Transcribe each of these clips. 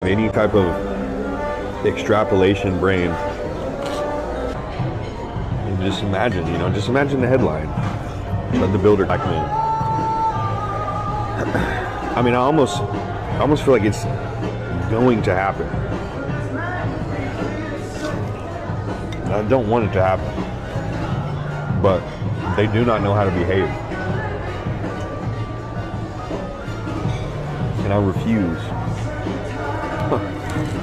any type of extrapolation brain. And just imagine, just imagine the headline. Let the builder back man. I mean, I almost feel like it's going to happen. I don't want it to happen, but they do not know how to behave. And I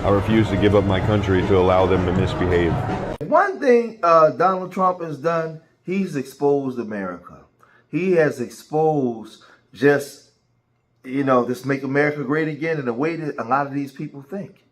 refuse to give up my country to allow them to misbehave. One thing Donald Trump has done, he's exposed America. He has exposed just, this Make America Great Again in the way that a lot of these people think.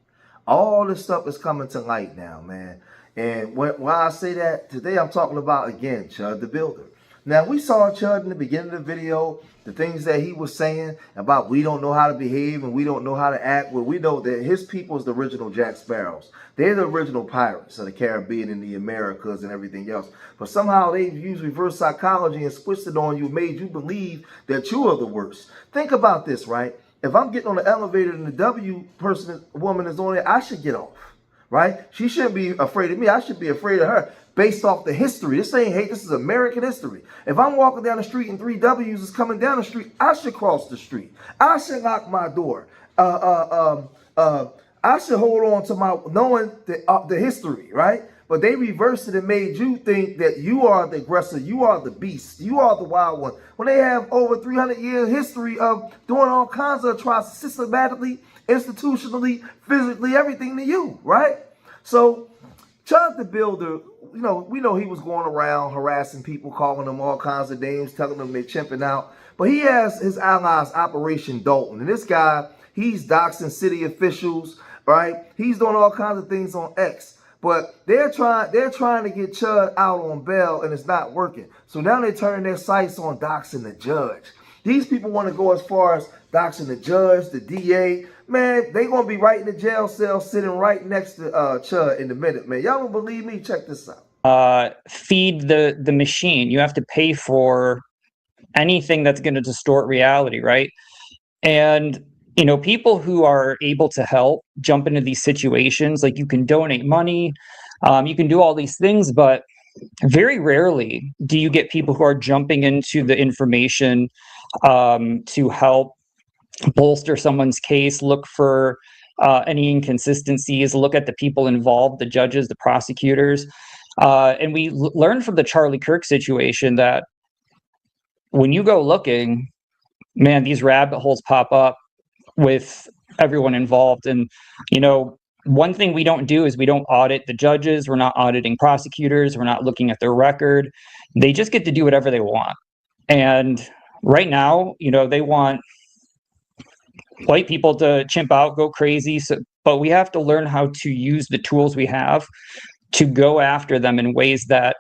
All this stuff is coming to light now, man. And when I say that, today I'm talking about, again, Chud the Builder. Now, we saw Chud in the beginning of the video, the things that he was saying about we don't know how to behave and we don't know how to act. Well, we know that his people is the original Jack Sparrows. They're the original pirates of the Caribbean and the Americas and everything else. But somehow they've used reverse psychology and switched it on you, made you believe that you are the worst. Think about this, right? If I'm getting on the elevator and the woman is on it, I should get off. Right? She shouldn't be afraid of me. I should be afraid of her based off the history. This ain't hate. This is American history. If I'm walking down the street and 3 W's is coming down the street, I should cross the street. I should lock my door. I should hold on to my knowing the history, right? But they reversed it and made you think that you are the aggressor, you are the beast, you are the wild one. When they have over 300 years history of doing all kinds of atrocities systematically, institutionally, physically, everything to you, right? So Chud the Builder, we know he was going around harassing people, calling them all kinds of names, telling them they're chimping out. But he has his allies, Operation Dalton. And this guy, he's doxing city officials, right? He's doing all kinds of things on X. But they're trying to get Chud out on bail, and it's not working. So now they're turning their sights on doxing the judge. These people want to go as far as doxing the judge, the DA. Man, they going to be right in the jail cell sitting right next to Chud in a minute, man. Y'all don't believe me? Check this out. Feed the machine. You have to pay for anything that's going to distort reality, right? And, people who are able to help jump into these situations, like you can donate money, you can do all these things, but very rarely do you get people who are jumping into the information to help bolster someone's case, look for any inconsistencies, look at the people involved, the judges, the prosecutors. And we learned from the Charlie Kirk situation that when you go looking, man, these rabbit holes pop up with everyone involved. And, one thing we don't do is we don't audit the judges. We're not auditing prosecutors. We're not looking at their record. They just get to do whatever they want. And right now, they want white people to chimp out, go crazy. But we have to learn how to use the tools we have to go after them in ways that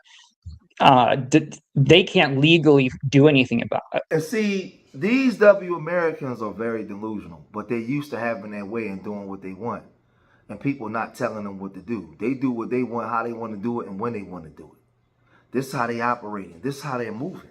they can't legally do anything about it. And see, these Americans are very delusional, but they're used to having their way and doing what they want. And people not telling them what to do. They do what they want, how they want to do it, and when they want to do it. This is how they operating. This is how they're moving,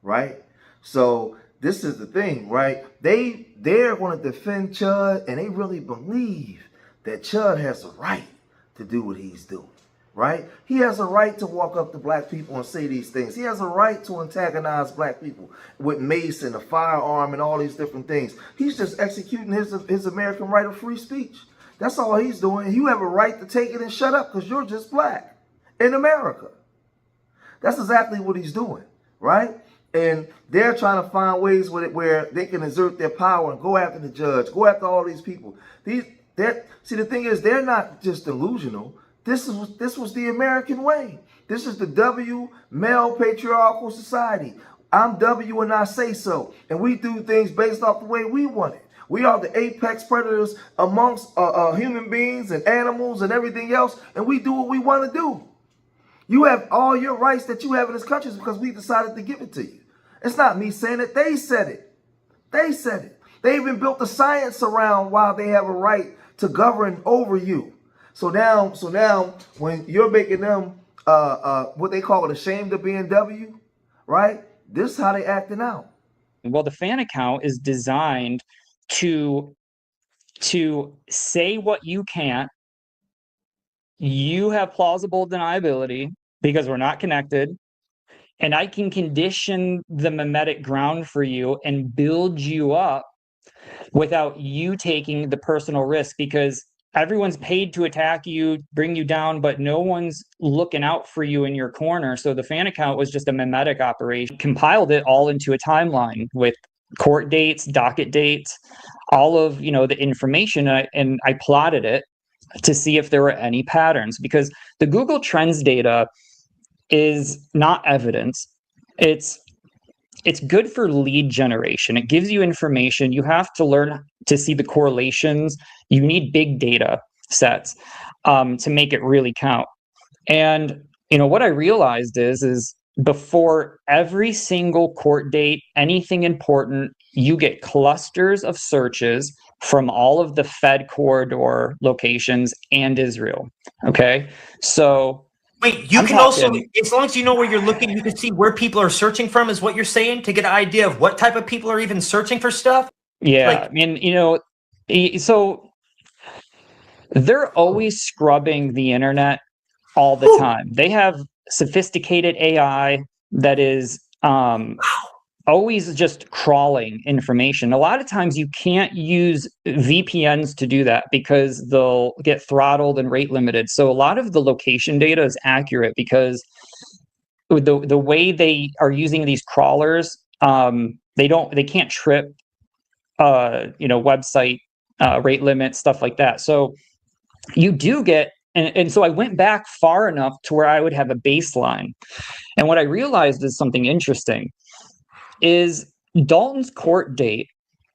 right? So this is the thing, right? They're going to defend Chud, and they really believe that Chud has a right to do what he's doing, right? He has a right to walk up to black people and say these things. He has a right to antagonize black people with mace and a firearm and all these different things. He's just executing his American right of free speech. That's all he's doing. You have a right to take it and shut up because you're just black in America. That's exactly what he's doing, right? And they're trying to find ways with it where they can exert their power and go after the judge, go after all these people. See, the thing is, they're not just delusional. This was the American way. This is the W male patriarchal society. I'm W and I say so. And we do things based off the way we want it. We are the apex predators amongst human beings and animals and everything else. And we do what we want to do. You have all your rights that you have in this country because we decided to give it to you. It's not me saying it. They said it. They said it. They even built the science around why they have a right to govern over you. So now when you're making them what they call it ashamed of being W, right? This is how they acting out. Well, the fan account is designed to to say what you can't. You have plausible deniability because we're not connected. And I can condition the mimetic ground for you and build you up without you taking the personal risk, because everyone's paid to attack you, bring you down, but no one's looking out for you in your corner. So the fan account was just a mimetic operation. Compiled it all into a timeline with court dates, docket dates, all of the information, and I plotted it to see if there were any patterns, because the Google Trends data is not evidence. It's good for lead generation. It gives you information. You have to learn to see the correlations. You need big data sets to make it really count. And what I realized is before every single court date, anything important, you get clusters of searches from all of the Fed corridor locations and Israel. Okay, so wait, you can also, as long as you know where you're looking, you can see where people are searching from, is what you're saying, to get an idea of what type of people are even searching for stuff? Yeah, I mean, so they're always scrubbing the internet all the time. They have sophisticated AI that is always just crawling information. A lot of times you can't use VPNs to do that because they'll get throttled and rate limited. So a lot of the location data is accurate because the way they are using these crawlers, they can't trip website rate limits, stuff like that. So you do get, and so I went back far enough to where I would have a baseline. And what I realized is something interesting is Dalton's court date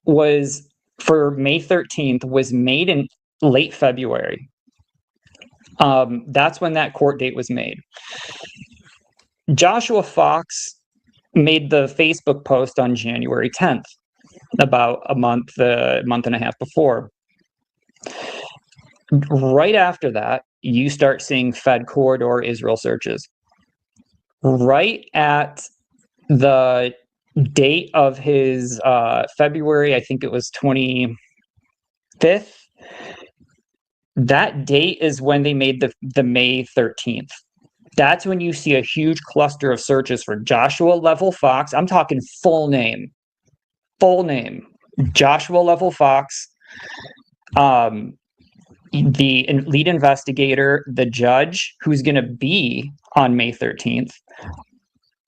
was for May 13th was made in late February. That's when that court date was made. Joshua Fox made the Facebook post on January 10th, about a month and a half before. Right after that, you start seeing Fed corridor Israel searches. Right at the date of his February, I think it was 25th, that date is when they made the May 13th. That's when you see a huge cluster of searches for Joshua Level Fox. I'm talking full name, Joshua Level Fox, the lead investigator, the judge who's going to be on May 13th,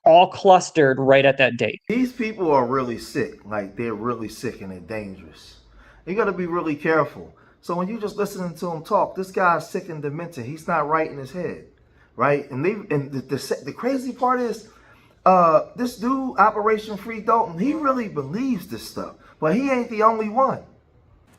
all clustered right at that date. These people are really sick. Like, they're really sick and they're dangerous. You got to be really careful. So when you just listening to him talk, this guy's sick and demented. He's not right in his head, right? And the crazy part is, this dude, Operation Free Dalton, he really believes this stuff, but he ain't the only one.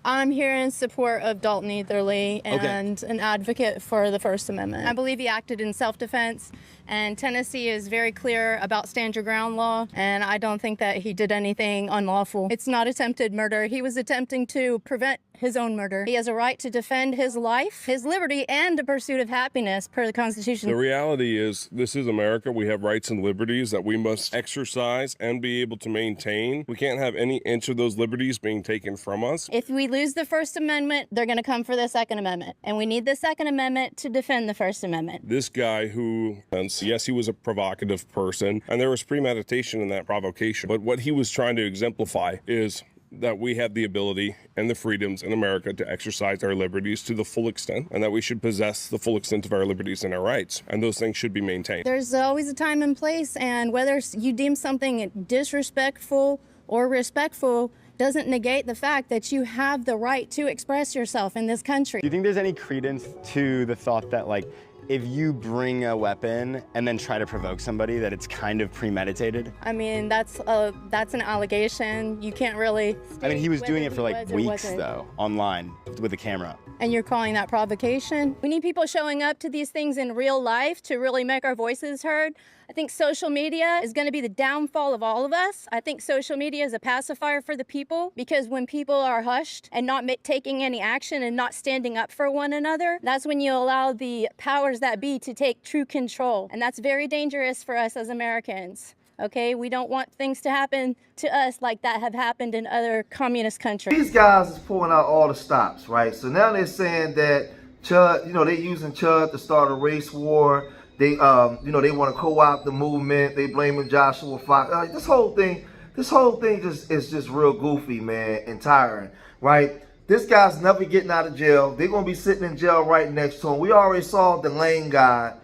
I'm here in support of Dalton Etherly and an advocate for the First Amendment. I believe he acted in self-defense, and Tennessee is very clear about stand your ground law, and I don't think that he did anything unlawful. It's not attempted murder. He was attempting to prevent his own murder. He has a right to defend his life, his liberty, and the pursuit of happiness per the Constitution. The reality is, this is America. We have rights and liberties that we must exercise and be able to maintain. We can't have any inch of those liberties being taken from us. If we lose the First Amendment, they're going to come for the Second Amendment. And we need the Second Amendment to defend the First Amendment. This guy who, yes, he was a provocative person, and there was premeditation in that provocation. But what he was trying to exemplify is that we have the ability and the freedoms in America to exercise our liberties to the full extent, and that we should possess the full extent of our liberties and our rights, and those things should be maintained. There's always a time and place, and whether you deem something disrespectful or respectful doesn't negate the fact that you have the right to express yourself in this country. Do you think there's any credence to the thought that, like, if you bring a weapon and then try to provoke somebody, that it's kind of premeditated? I mean, that's an allegation. You can't really. I mean, he was doing it for like weeks though, online with a camera. And you're calling that provocation? We need people showing up to these things in real life to really make our voices heard. I think social media is going to be the downfall of all of us. I think social media is a pacifier for the people, because when people are hushed and not taking any action and not standing up for one another, that's when you allow the powers that be to take true control. And that's very dangerous for us as Americans. Okay, we don't want things to happen to us like that have happened in other communist countries. These guys is pulling out all the stops, right? So now they're saying that Chud, you know, they're using Chud to start a race war. They, you know, they want to co-opt the movement. They blaming Joshua Fox. This whole thing just is just real goofy, man, and tiring, right? This guy's never getting out of jail. They're gonna be sitting in jail right next to him. We already saw the Lane guy,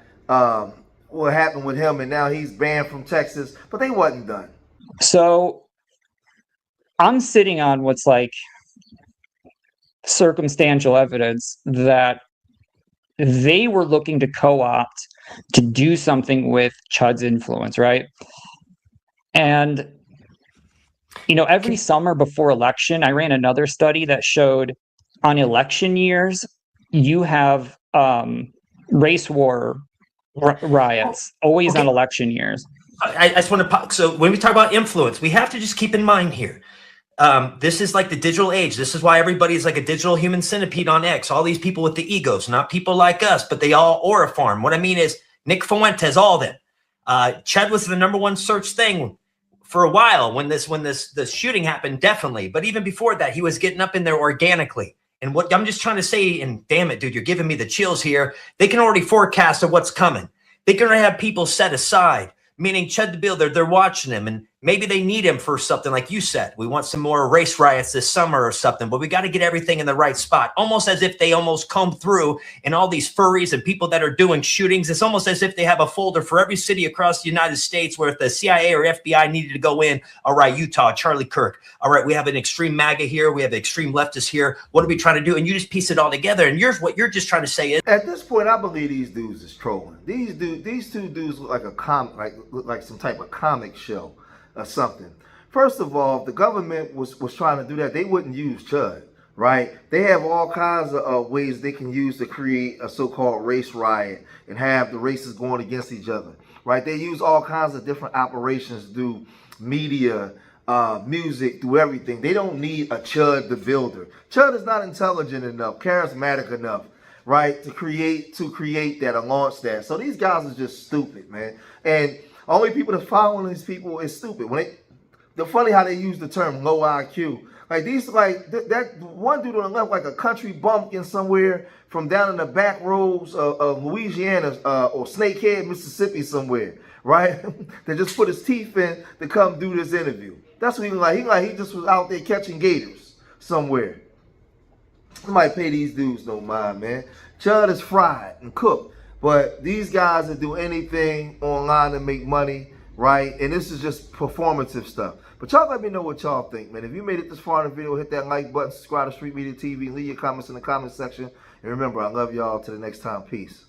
what happened with him, and now he's banned from Texas. But they wasn't done. So I'm sitting on what's like circumstantial evidence that they were looking to co-opt to do something with Chud's influence, right? And, you know, every summer before election, I ran another study that showed on election years, you have race war riots, always on election years. I just want to, so when we talk about influence, we have to just keep in mind here, this is like the digital age. This is why everybody's like a digital human centipede on X. All these people with the egos, not people like us, but they all aura farm. What I mean is Nick Fuentes, all them. Chud was the #1 search thing for a while when the shooting happened, definitely. But even before that, he was getting up in there organically. And what I'm just trying to say, and damn it, dude, you're giving me the chills here. They can already forecast of what's coming. They can already have people set aside, meaning Chud the Builder, they're watching him, and maybe they need him for something like you said. We want some more race riots this summer or something, but we got to get everything in the right spot. Almost as if they almost comb through and all these furries and people that are doing shootings. It's almost as if they have a folder for every city across the United States where if the CIA or FBI needed to go in, all right, Utah, Charlie Kirk. All right, we have an extreme MAGA here. We have extreme leftists here. What are we trying to do? And you just piece it all together. And what you're just trying to say is, at this point, I believe these dudes is trolling. These two dudes look like a look like some type of comic show or something. First of all, if the government was trying to do that, they wouldn't use Chud, right? They have all kinds of ways they can use to create a so-called race riot and have the races going against each other, right? They use all kinds of different operations to do media, music, do everything. They don't need a Chud the Builder. Chud is not intelligent enough, charismatic enough, right, to create that or launch that. So these guys are just stupid, man. And only people that's following these people is stupid. The funny how they use the term low IQ. Like these, like that one dude on the left, like a country bumpkin somewhere from down in the back roads of Louisiana or Snakehead, Mississippi somewhere, right? That just put his teeth in to come do this interview. That's what he like. He just was out there catching gators somewhere. Somebody pay these dudes no mind, man. Chud is fried and cooked. But these guys that do anything online to make money, right? And this is just performative stuff. But y'all let me know what y'all think, man. If you made it this far in the video, hit that like button, subscribe to Street Media TV, leave your comments in the comment section. And remember, I love y'all. Till the next time. Peace.